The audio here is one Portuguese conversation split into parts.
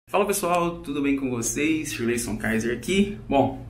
Fala pessoal, tudo bem com vocês? Shirleyson Kaiser aqui. Bom,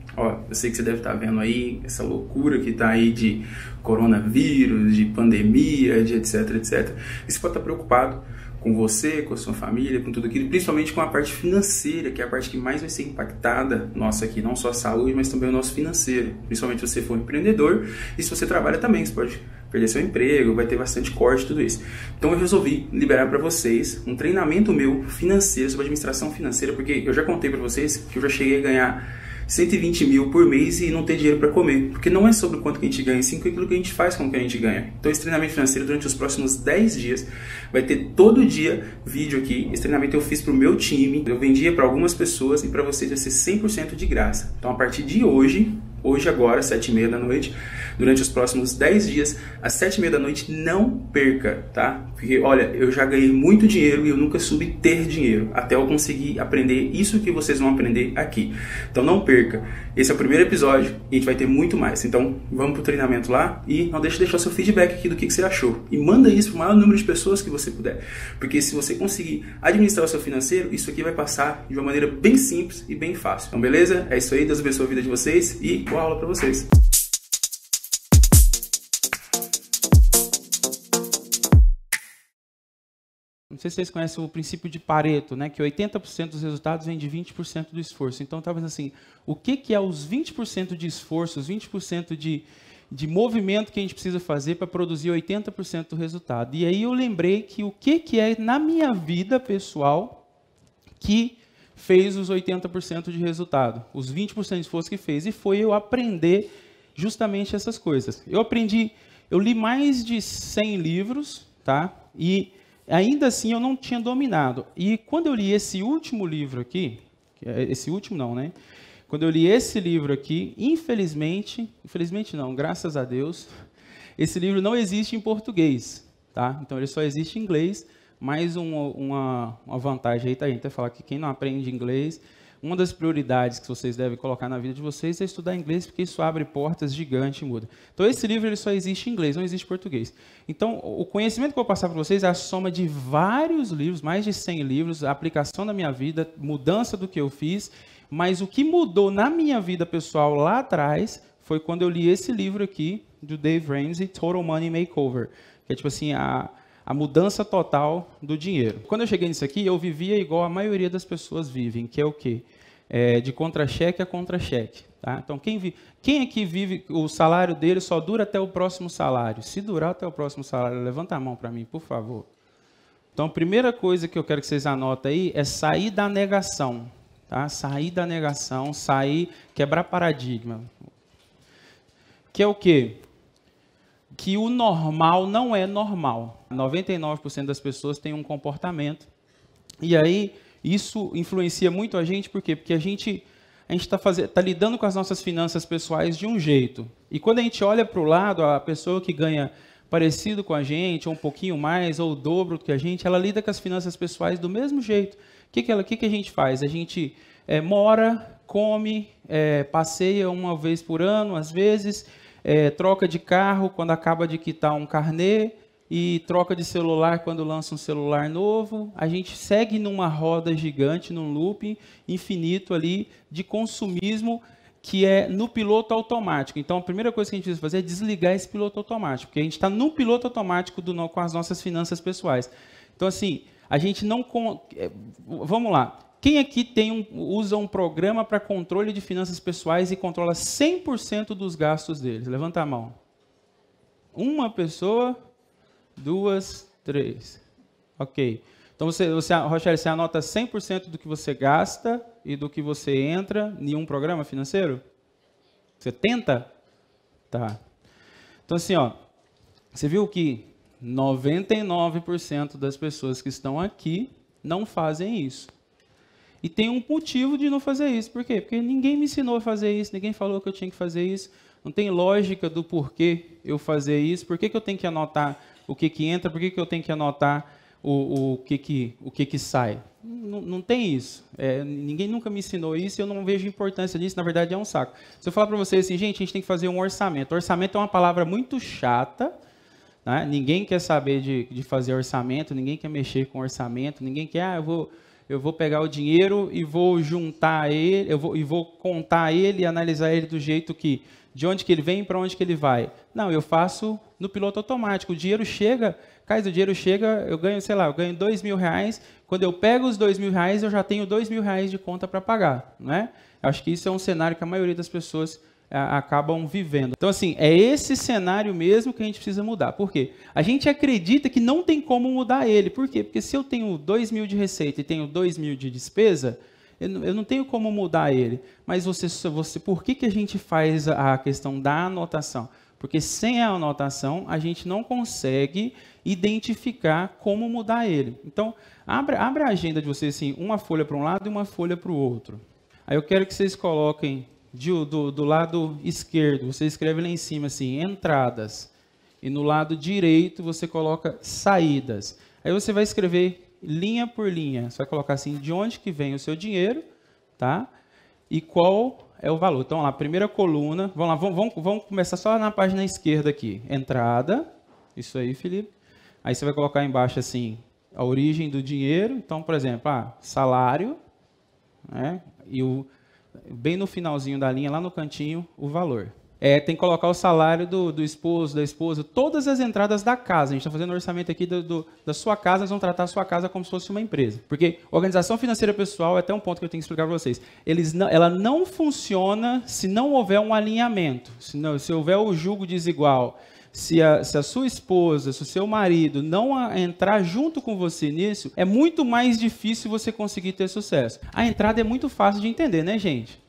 eu sei que você deve estar vendo aí essa loucura que está aí de coronavírus, de pandemia, de etc, etc. E você pode estar preocupado com você, com a sua família, com tudo aquilo, principalmente com a parte financeira, que é a parte que mais vai ser impactada, nossa aqui, não só a saúde, mas também o nosso financeiro. Principalmente se você for um empreendedor e se você trabalha também, você pode perder seu emprego, vai ter bastante corte, tudo isso. Então eu resolvi liberar para vocês um treinamento meu financeiro, sobre administração financeira, porque eu já contei para vocês que eu já cheguei a ganhar 120 mil por mês e não ter dinheiro para comer. Porque não é sobre o quanto que a gente ganha, sim aquilo que a gente faz com o que a gente ganha. Então esse treinamento financeiro durante os próximos 10 dias vai ter todo dia vídeo aqui. Esse treinamento eu fiz para o meu time, eu vendia para algumas pessoas e para vocês vai ser 100% de graça. Então a partir de hoje agora, 7h30 da noite, durante os próximos 10 dias, às 7h30 da noite, não perca, tá? Porque, olha, eu já ganhei muito dinheiro e eu nunca soube ter dinheiro, até eu conseguir aprender isso que vocês vão aprender aqui. Então não perca, esse é o primeiro episódio e a gente vai ter muito mais. Então vamos pro treinamento lá e não deixe de deixar seu feedback aqui do que você achou. E manda isso para o maior número de pessoas que você puder, porque se você conseguir administrar o seu financeiro, isso aqui vai passar de uma maneira bem simples e bem fácil. Então beleza? É isso aí, Deus abençoe a vida de vocês e boa aula para vocês. Não sei se vocês conhecem o princípio de Pareto, né? Que 80% dos resultados vem de 20% do esforço. Então, talvez assim, o que é os 20% de esforço, os 20% de movimento que a gente precisa fazer para produzir 80% do resultado? E aí eu lembrei que o que é na minha vida pessoal que fez os 80% de resultado, os 20% de esforço que fez, e foi eu aprender justamente essas coisas. Eu li mais de 100 livros, tá? E ainda assim eu não tinha dominado. E quando eu li esse último livro aqui, esse último não, né? Quando eu li esse livro aqui, infelizmente não, graças a Deus, esse livro não existe em português, tá? Então ele só existe em inglês. Mais uma vantagem aí, tá? A gente vai falar que quem não aprende inglês, uma das prioridades que vocês devem colocar na vida de vocês é estudar inglês, porque isso abre portas gigantes e muda. Então esse livro ele só existe em inglês, não existe em português. Então o conhecimento que eu vou passar para vocês é a soma de vários livros, mais de 100 livros, a aplicação da minha vida, mudança do que eu fiz, mas o que mudou na minha vida pessoal lá atrás foi quando eu li esse livro aqui, do Dave Ramsey, Total Money Makeover, que é tipo assim, a mudança total do dinheiro. Quando eu cheguei nisso aqui, eu vivia igual a maioria das pessoas vivem, que é o quê? De contra-cheque a contra-cheque. Tá? Então, quem aqui vive, o salário dele só dura até o próximo salário? Se durar até o próximo salário, levanta a mão para mim, por favor. Então, a primeira coisa que eu quero que vocês anotem aí é sair da negação. Tá? Sair da negação, quebrar paradigma. Que é o quê? Que o normal não é normal. 99% das pessoas têm um comportamento. E aí, isso influencia muito a gente, por quê? Porque a gente está lidando com as nossas finanças pessoais de um jeito. E quando a gente olha para o lado, a pessoa que ganha parecido com a gente, ou um pouquinho mais, ou o dobro do que a gente, ela lida com as finanças pessoais do mesmo jeito. O que a gente faz? A gente mora, come, passeia uma vez por ano, às vezes, troca de carro quando acaba de quitar um carnê e troca de celular quando lança um celular novo. A gente segue numa roda gigante, num loop infinito ali de consumismo que é no piloto automático. Então, a primeira coisa que a gente precisa fazer é desligar esse piloto automático, porque a gente está no piloto automático com as nossas finanças pessoais. Então, assim, a gente não... Vamos lá. Quem aqui usa um programa para controle de finanças pessoais e controla 100% dos gastos deles? Levanta a mão. Uma pessoa, 2, 3. Ok. Então, Rochelle, você anota 100% do que você gasta e do que você entra em um programa financeiro? Você tenta? Tá. Então, assim, ó, você viu que 99% das pessoas que estão aqui não fazem isso. E tem um motivo de não fazer isso. Por quê? Porque ninguém me ensinou a fazer isso, ninguém falou que eu tinha que fazer isso. Não tem lógica do porquê eu fazer isso. Por que eu tenho que anotar o que entra? Por que eu tenho que anotar o que sai? Não tem isso. Ninguém nunca me ensinou isso e eu não vejo importância nisso. Na verdade, é um saco. Se eu falar para vocês assim, gente, a gente tem que fazer um orçamento. Orçamento é uma palavra muito chata. Né? Ninguém quer saber de fazer orçamento, ninguém quer mexer com orçamento, ninguém quer, eu vou eu vou pegar o dinheiro e vou juntar ele, e vou contar ele e analisar ele do jeito que, de onde que ele vem e para onde que ele vai. Não, eu faço no piloto automático. O dinheiro chega, o dinheiro chega, eu ganho, sei lá, eu ganho R$2.000. Quando eu pego os R$2.000, eu já tenho R$2.000 de conta para pagar, não é? Eu acho que isso é um cenário que a maioria das pessoas acabam vivendo. Então, assim, é esse cenário mesmo que a gente precisa mudar. Por quê? A gente acredita que não tem como mudar ele. Por quê? Porque se eu tenho 2.000 de receita e tenho 2.000 de despesa, eu não tenho como mudar ele. Mas por que a gente faz a questão da anotação? Porque sem a anotação, a gente não consegue identificar como mudar ele. Então, abre a agenda de vocês, assim, uma folha para um lado e uma folha para o outro. Aí eu quero que vocês coloquem do lado esquerdo, você escreve lá em cima assim, entradas. E no lado direito você coloca saídas. Aí você vai escrever linha por linha. Você vai colocar assim, de onde que vem o seu dinheiro, tá? E qual é o valor. Então, lá, primeira coluna, vamos começar só na página esquerda aqui. Entrada, isso aí, Felipe. Aí você vai colocar embaixo assim, a origem do dinheiro. Então, por exemplo, salário, né? E bem no finalzinho da linha, lá no cantinho, o valor. Tem que colocar o salário do esposo, da esposa, todas as entradas da casa. A gente está fazendo um orçamento aqui da sua casa, nós vamos tratar a sua casa como se fosse uma empresa. Porque organização financeira pessoal, é até um ponto que eu tenho que explicar para vocês, ela não funciona se não houver um alinhamento, se houver o julgo desigual. Se a sua esposa, se o seu marido não entrar junto com você nisso, é muito mais difícil você conseguir ter sucesso. A entrada é muito fácil de entender, né, gente?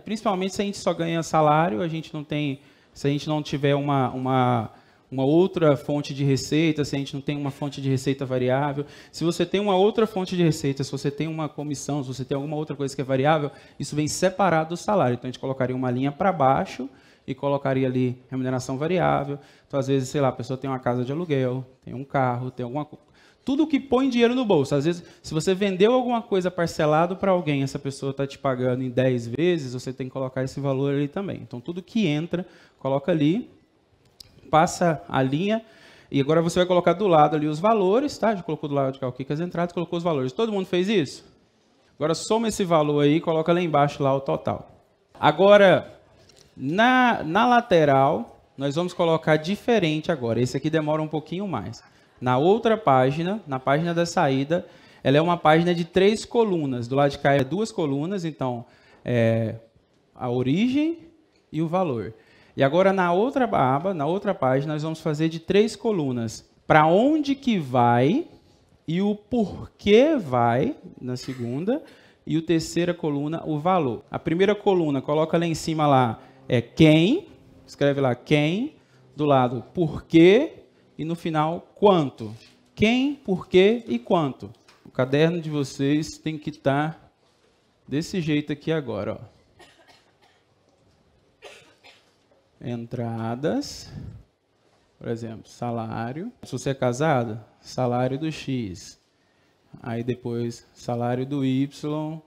Principalmente se a gente só ganha salário, se a gente não tiver uma outra fonte de receita, se a gente não tem uma fonte de receita variável. Se você tem uma outra fonte de receita, se você tem uma comissão, se você tem alguma outra coisa que é variável, isso vem separado do salário. Então, a gente colocaria uma linha para baixo e colocaria ali remuneração variável. Então, às vezes, sei lá, a pessoa tem uma casa de aluguel, tem um carro, tem alguma coisa. Tudo que põe dinheiro no bolso. Às vezes, se você vendeu alguma coisa parcelado para alguém, essa pessoa está te pagando em 10 vezes, você tem que colocar esse valor ali também. Então, tudo que entra, coloca ali, passa a linha, e agora você vai colocar do lado ali os valores, tá? Já colocou do lado de cá o que as entradas, colocou os valores. Todo mundo fez isso? Agora, soma esse valor aí e coloca lá embaixo lá o total. Agora, na lateral, nós vamos colocar diferente agora. Esse aqui demora um pouquinho mais. Na outra página, na página da saída, ela é uma página de 3 colunas. Do lado de cá é 2 colunas, então a origem e o valor. E agora na outra aba, na outra página, nós vamos fazer de 3 colunas. Para onde que vai e o porquê vai, na segunda. E a terceira coluna, o valor. A primeira coluna, coloca lá em cima lá, quem, escreve lá quem, do lado porquê. E no final, quanto? Quem, por quê e quanto? O caderno de vocês tem que estar desse jeito aqui agora. Ó. Entradas, por exemplo, salário. Se você é casado, salário do X. Aí depois, salário do Y,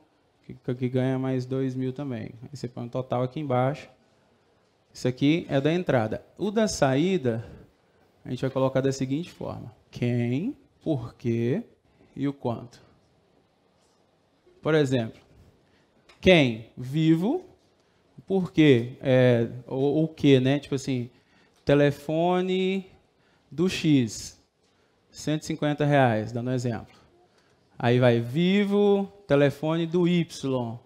que ganha mais 2.000 também. Aí você põe um total aqui embaixo. Isso aqui é da entrada. O da saída, a gente vai colocar da seguinte forma. Quem, por quê e o quanto. Por exemplo, quem? Vivo. Por quê? O que, né? Tipo assim, telefone do X, R$150, dando um exemplo. Aí vai vivo, telefone do Y,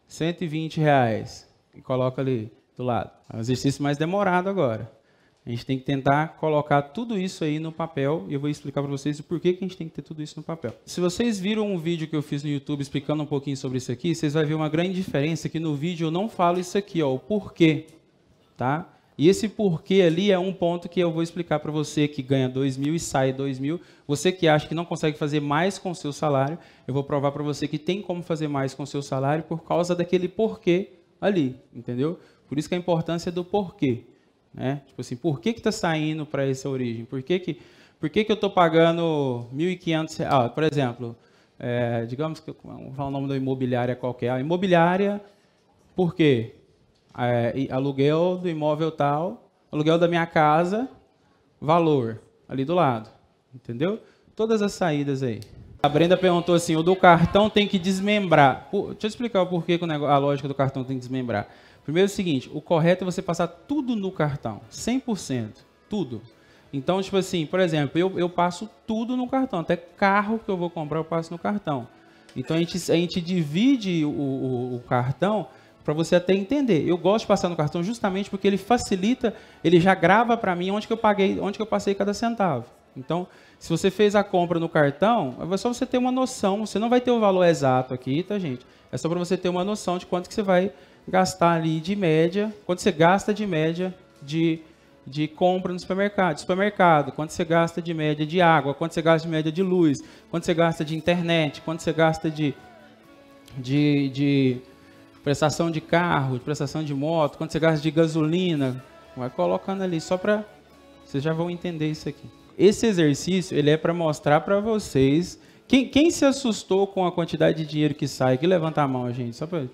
R$120. E coloca ali do lado. É um exercício mais demorado agora. A gente tem que tentar colocar tudo isso aí no papel e eu vou explicar para vocês o porquê que a gente tem que ter tudo isso no papel. Se vocês viram um vídeo que eu fiz no YouTube explicando um pouquinho sobre isso aqui, vocês vão ver uma grande diferença que no vídeo eu não falo isso aqui, ó, o porquê, tá? E esse porquê ali é um ponto que eu vou explicar para você que ganha 2.000 e sai 2.000. Você que acha que não consegue fazer mais com o seu salário, eu vou provar para você que tem como fazer mais com o seu salário por causa daquele porquê ali, entendeu? Por isso que a importância do porquê. Né? Tipo assim, por que está saindo para essa origem? Por que eu estou pagando R$1.500? Por exemplo, digamos que vamos falar o nome da imobiliária qualquer. A imobiliária, por quê? Aluguel do imóvel tal, aluguel da minha casa, valor, ali do lado. Entendeu? Todas as saídas aí. A Brenda perguntou assim, o do cartão tem que desmembrar. Deixa eu explicar o porquê que a lógica do cartão tem que desmembrar. Primeiro é o seguinte, o correto é você passar tudo no cartão, 100%, tudo. Então, tipo assim, por exemplo, eu passo tudo no cartão, até carro que eu vou comprar eu passo no cartão. Então, a gente divide o cartão para você até entender. Eu gosto de passar no cartão justamente porque ele facilita, ele já grava para mim onde que eu paguei, onde que eu passei cada centavo. Então, se você fez a compra no cartão, é só você ter uma noção, você não vai ter o valor exato aqui, tá, gente? É só para você ter uma noção de quanto que você vai gastar ali de média, quanto você gasta de média de compra no supermercado, quanto você gasta de média de água, quanto você gasta de média de luz, quanto você gasta de internet, quanto você gasta de prestação de carro, de prestação de moto, quanto você gasta de gasolina, vai colocando ali só para vocês já vão entender isso aqui. Esse exercício ele é para mostrar para vocês quem se assustou com a quantidade de dinheiro que sai, que levanta a mão, gente, só para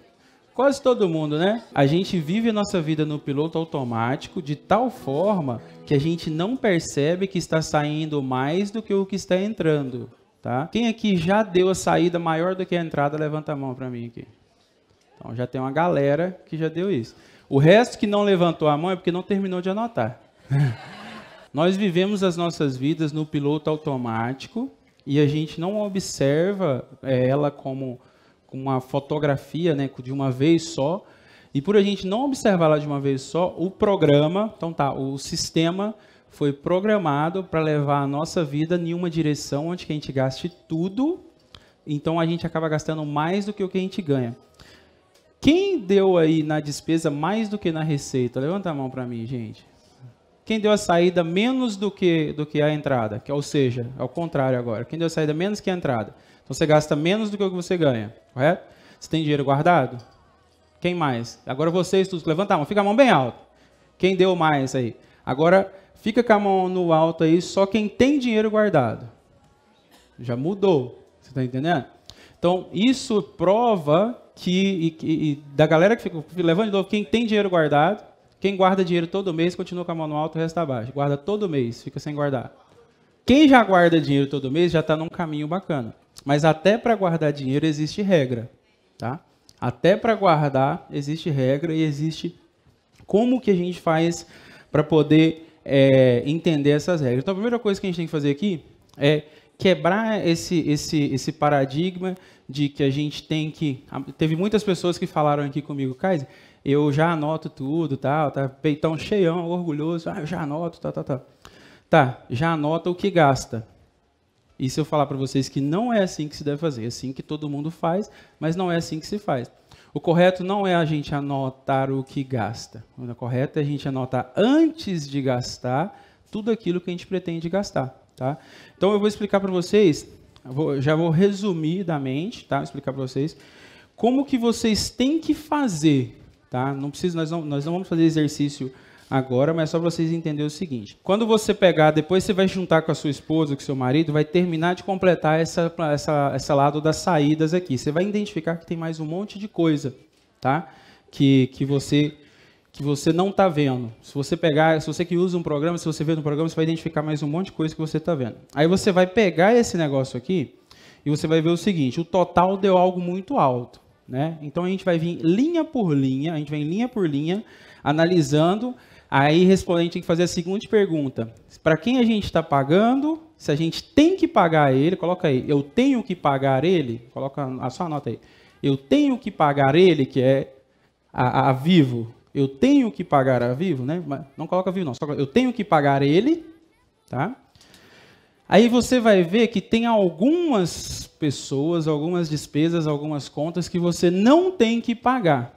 quase todo mundo, né? A gente vive a nossa vida no piloto automático de tal forma que a gente não percebe que está saindo mais do que o que está entrando, tá? Quem aqui já deu a saída maior do que a entrada, levanta a mão para mim aqui. Então já tem uma galera que já deu isso. O resto que não levantou a mão é porque não terminou de anotar. Nós vivemos as nossas vidas no piloto automático e a gente não observa ela como uma fotografia, né, de uma vez só. E por a gente não observar ela de uma vez só, o programa, então tá, o sistema foi programado para levar a nossa vida em uma direção onde que a gente gaste tudo, então a gente acaba gastando mais do que o que a gente ganha. Quem deu aí na despesa mais do que na receita? Levanta a mão para mim, gente. Quem deu a saída menos do que a entrada? Ou seja, ao contrário agora. Quem deu a saída menos que a entrada? Então você gasta menos do que o que você ganha, correto? Você tem dinheiro guardado? Quem mais? Agora vocês todos, levanta a mão, fica a mão bem alta. Quem deu mais aí? Agora fica com a mão no alto aí, só quem tem dinheiro guardado. Já mudou, você está entendendo? Então isso prova que da galera que fica, levando de novo, quem tem dinheiro guardado, quem guarda dinheiro todo mês, continua com a mão no alto, o resto abaixo. Guarda todo mês, fica sem guardar. Quem já guarda dinheiro todo mês já está num caminho bacana. Mas até para guardar dinheiro existe regra, tá? Até para guardar existe regra e existe como que a gente faz para poder entender essas regras. Então a primeira coisa que a gente tem que fazer aqui é quebrar esse paradigma de que a gente tem que... Teve muitas pessoas que falaram aqui comigo, Kaiser, eu já anoto tudo, tá peitão cheião, orgulhoso, eu já anoto, tá. Tá, já anota o que gasta. E se eu falar para vocês que não é assim que se deve fazer, é assim que todo mundo faz, mas não é assim que se faz. O correto não é a gente anotar o que gasta. O correto é a gente anotar antes de gastar tudo aquilo que a gente pretende gastar, tá? Então eu vou explicar para vocês, já vou resumidamente, tá? Explicar para vocês como que vocês têm que fazer, tá? Não precisa, nós não vamos fazer exercício agora, mas só para vocês entenderem o seguinte. Quando você pegar, depois você vai juntar com a sua esposa, com o seu marido, vai terminar de completar essa lado das saídas aqui. Você vai identificar que tem mais um monte de coisa, tá? Que você não está vendo. Se você que usa um programa, se você vê no programa, você vai identificar mais um monte de coisa que você está vendo. Aí você vai pegar esse negócio aqui e você vai ver o seguinte, o total deu algo muito alto, né? Então a gente vai vir linha por linha, analisando. Aí, a gente tem que fazer a seguinte pergunta. Para quem a gente está pagando, se a gente tem que pagar ele, coloca aí, eu tenho que pagar ele, coloca a sua nota aí. Eu tenho que pagar ele, que é a Vivo. Eu tenho que pagar a Vivo, né? Não coloca a Vivo, não. Só eu tenho que pagar ele, tá? Aí você vai ver que tem algumas pessoas, algumas despesas, algumas contas que você não tem que pagar.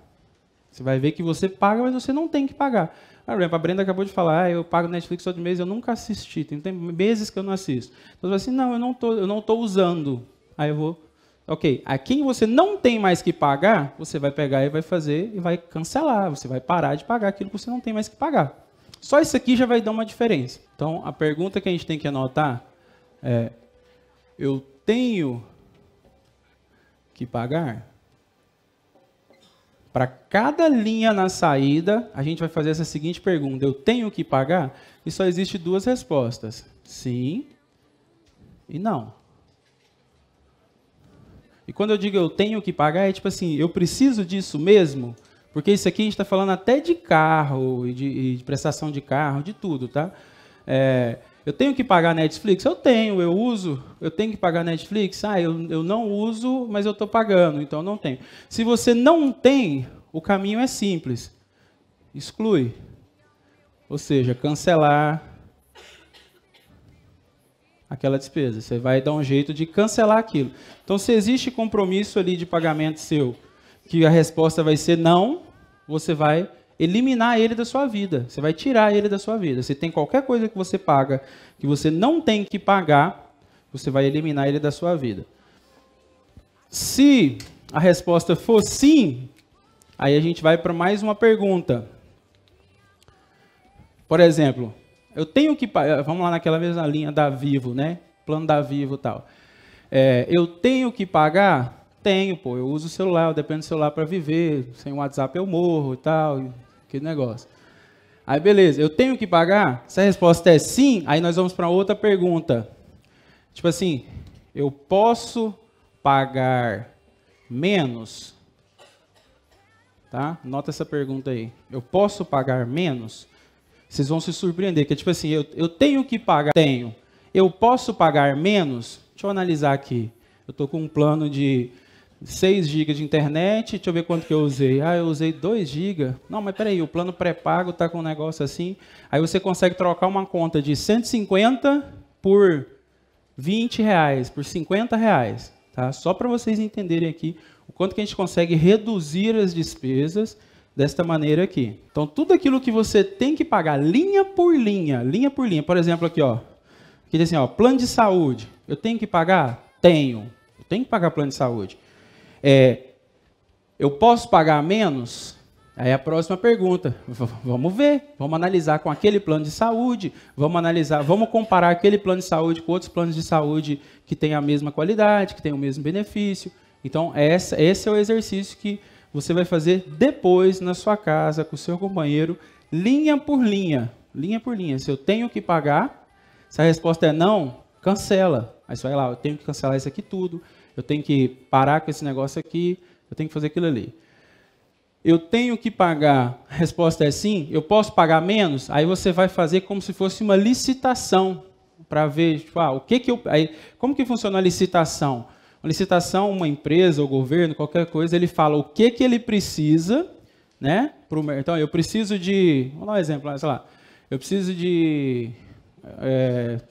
Você vai ver que você paga, mas você não tem que pagar. Por exemplo, a Brenda acabou de falar, eu pago Netflix todo mês, eu nunca assisti, tem meses que eu não assisto. Então, eu assim, não, eu não tô usando. Aí eu vou, ok, a quem você não tem mais que pagar, você vai pegar e vai fazer e vai cancelar, você vai parar de pagar aquilo que você não tem mais que pagar. Só isso aqui já vai dar uma diferença. Então, a pergunta que a gente tem que anotar é, eu tenho que pagar? Para cada linha na saída, a gente vai fazer essa seguinte pergunta. Eu tenho que pagar? E só existe duas respostas. Sim e não. E quando eu digo eu tenho que pagar, é tipo assim, eu preciso disso mesmo? Porque isso aqui a gente está falando até de carro, e de prestação de carro, de tudo, tá? Eu tenho que pagar Netflix? Eu tenho, eu uso. Eu tenho que pagar Netflix? Eu não uso, mas eu estou pagando, então não tenho. Se você não tem, o caminho é simples. Exclui. Ou seja, cancelar aquela despesa. Você vai dar um jeito de cancelar aquilo. Então, se existe compromisso ali de pagamento seu, que a resposta vai ser não, você vai eliminar ele da sua vida. Você vai tirar ele da sua vida. Se tem qualquer coisa que você paga, que você não tem que pagar, você vai eliminar ele da sua vida. Se a resposta for sim, aí a gente vai para mais uma pergunta. Por exemplo, eu tenho que pagar, vamos lá naquela mesma linha da Vivo, né? Plano da Vivo e tal. Eu tenho que pagar? Tenho, pô. Eu uso o celular, eu dependo do celular para viver. Sem WhatsApp eu morro e tal, aquele negócio. Aí, beleza. Eu tenho que pagar? Se a resposta é sim, aí nós vamos para outra pergunta. Tipo assim, eu posso pagar menos? Tá? Nota essa pergunta aí. Eu posso pagar menos? Vocês vão se surpreender, que é tipo assim, eu tenho que pagar? Tenho. Eu posso pagar menos? Deixa eu analisar aqui. Eu estou com um plano de 6 GB de internet, deixa eu ver quanto que eu usei. Eu usei 2 GB. Não, mas peraí, o plano pré-pago está com um negócio assim. Aí você consegue trocar uma conta de 150 por 20 reais, por 50 reais. Tá? Só para vocês entenderem aqui o quanto que a gente consegue reduzir as despesas desta maneira aqui. Então, tudo aquilo que você tem que pagar, linha por linha. Por exemplo, aqui, ó. Aqui diz assim, ó, plano de saúde. Eu tenho que pagar? Tenho. Eu tenho que pagar plano de saúde. Eu posso pagar menos? Aí a próxima pergunta. Vamos ver. Vamos analisar com aquele plano de saúde. Vamos comparar aquele plano de saúde com outros planos de saúde que têm a mesma qualidade, que têm o mesmo benefício. Então, esse é o exercício que você vai fazer depois na sua casa, com o seu companheiro, linha por linha. Linha por linha. Se eu tenho que pagar, se a resposta é não, cancela. Aí você vai lá, eu tenho que cancelar isso aqui tudo, eu tenho que parar com esse negócio aqui, eu tenho que fazer aquilo ali. Eu tenho que pagar, a resposta é sim, eu posso pagar menos? Aí você vai fazer como se fosse uma licitação, para ver, tipo, como que funciona a licitação? Uma licitação, uma empresa, ou governo, qualquer coisa, ele fala o que ele precisa, né? Então, eu preciso de, vamos dar um exemplo, sei lá, eu preciso de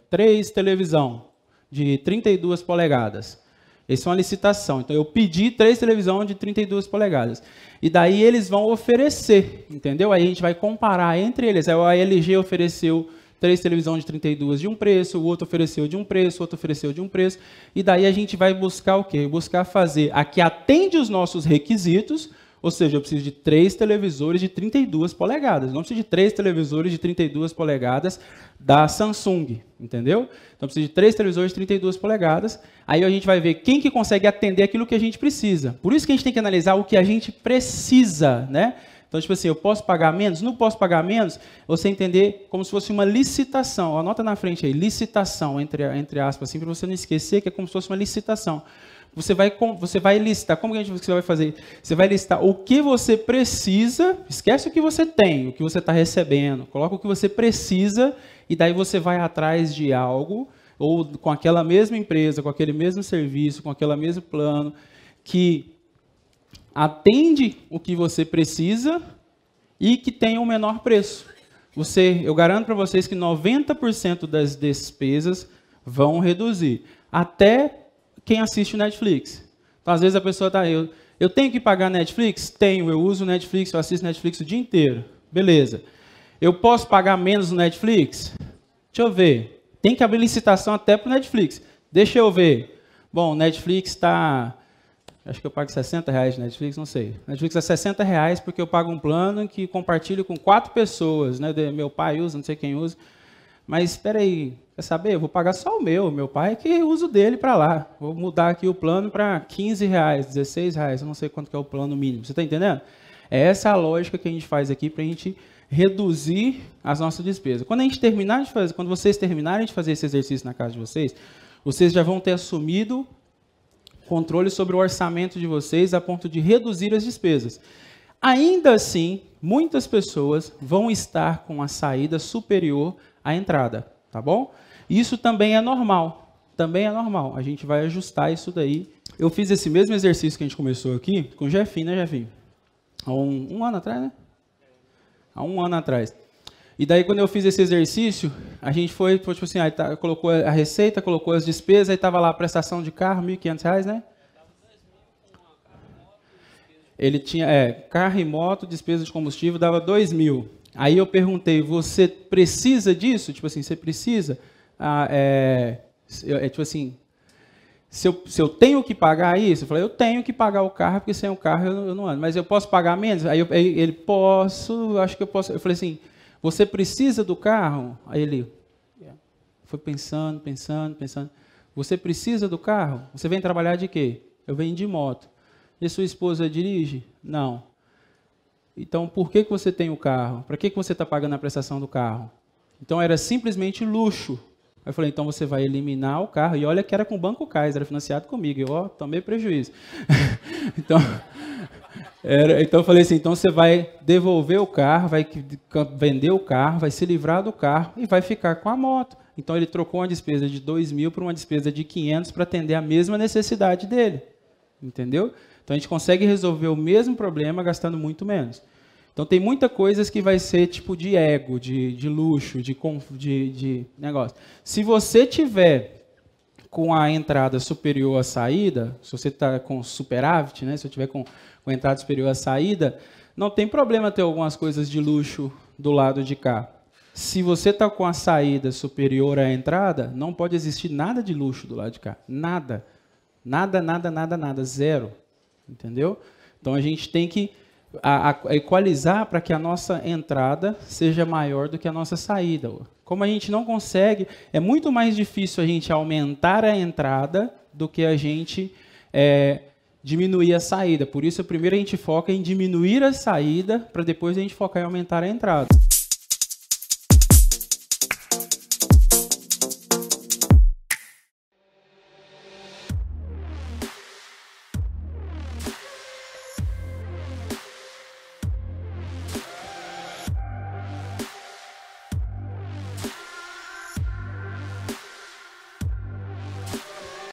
3 televisão de 32 polegadas. Essa é uma licitação. Então, eu pedi 3 televisão de 32 polegadas. E daí eles vão oferecer, entendeu? Aí a gente vai comparar entre eles. Aí a LG ofereceu 3 televisões de 32 de um preço, o outro ofereceu de um preço, o outro ofereceu de um preço. E daí a gente vai buscar o quê? Buscar fazer a que atende os nossos requisitos, ou seja, eu preciso de 3 televisores de 32 polegadas. Não preciso de 3 televisores de 32 polegadas da Samsung, entendeu? Então, eu preciso de 3 televisores de 32 polegadas. Aí a gente vai ver quem que consegue atender aquilo que a gente precisa. Por isso que a gente tem que analisar o que a gente precisa, né? Então, tipo assim, eu posso pagar menos? Não posso pagar menos? Você entender como se fosse uma licitação. Anota na frente aí, licitação, entre aspas, assim, para você não esquecer que é como se fosse uma licitação. Você vai listar, como que você vai fazer? Você vai listar o que você precisa, esquece o que você tem, o que você está recebendo, coloca o que você precisa e daí você vai atrás de algo, ou com aquela mesma empresa, com aquele mesmo serviço, com aquele mesmo plano, que atende o que você precisa e que tenha o menor preço. Eu garanto para vocês que 90% das despesas vão reduzir. Até quem assiste o Netflix. Então, às vezes a pessoa está... Eu tenho que pagar Netflix? Tenho. Eu uso Netflix, eu assisto Netflix o dia inteiro. Beleza. Eu posso pagar menos no Netflix? Deixa eu ver. Tem que abrir licitação até para o Netflix. Deixa eu ver. Bom, o Netflix está... Acho que eu pago R$60 de Netflix, não sei. Netflix é R$60 porque eu pago um plano que compartilho com 4 pessoas. Né? Meu pai usa, não sei quem usa. Mas espera aí, quer saber? Eu vou pagar só o meu pai é que usa o dele para lá. Vou mudar aqui o plano para R$15, R$16, eu não sei quanto que é o plano mínimo. Você está entendendo? É essa a lógica que a gente faz aqui para a gente reduzir as nossas despesas. Quando vocês terminarem de fazer esse exercício na casa de vocês, vocês já vão ter assumido controle sobre o orçamento de vocês a ponto de reduzir as despesas. Ainda assim, muitas pessoas vão estar com a saída superior à entrada, tá bom? Isso também é normal, a gente vai ajustar isso daí. Eu fiz esse mesmo exercício que a gente começou aqui com o Jefinho, né, Jefinho? Há um ano atrás, né? Há um ano atrás. E daí, quando eu fiz esse exercício, a gente foi tipo assim, aí colocou a receita, colocou as despesas, aí estava lá a prestação de carro, R$ 1.500, né? Ele tinha carro e moto, despesa de combustível, dava 2.000. Aí eu perguntei, você precisa disso? Tipo assim, você precisa? Tipo assim, se eu tenho que pagar isso? Eu falei, eu tenho que pagar o carro, porque sem o carro eu não ando. Mas eu posso pagar menos? Aí ele, posso, acho que eu posso. Eu falei assim, você precisa do carro? Aí ele foi pensando. Você precisa do carro? Você vem trabalhar de quê? Eu venho de moto. E sua esposa dirige? Não. Então, por que você tem o carro? Para que você está pagando a prestação do carro? Então, era simplesmente luxo. Aí eu falei, então você vai eliminar o carro. E olha que era com o Banco Kaiser, era financiado comigo. Eu tomei prejuízo. Então eu falei assim, então você vai devolver o carro, vai vender o carro, vai se livrar do carro e vai ficar com a moto. Então, ele trocou uma despesa de 2.000 por uma despesa de 500 para atender a mesma necessidade dele. Entendeu? Então, a gente consegue resolver o mesmo problema gastando muito menos. Então, tem muita coisas que vai ser tipo de ego, de luxo, de negócio. Se você tiver com a entrada superior à saída, se você está com superávit, né? Se eu tiver com a entrada superior à saída, não tem problema ter algumas coisas de luxo do lado de cá. Se você está com a saída superior à entrada, não pode existir nada de luxo do lado de cá. Nada. Nada. Zero. Entendeu? Então, a gente tem que equalizar para que a nossa entrada seja maior do que a nossa saída. Como a gente não consegue, é muito mais difícil a gente aumentar a entrada do que a gente diminuir a saída. Por isso, primeiro a gente foca em diminuir a saída, para depois a gente focar em aumentar a entrada.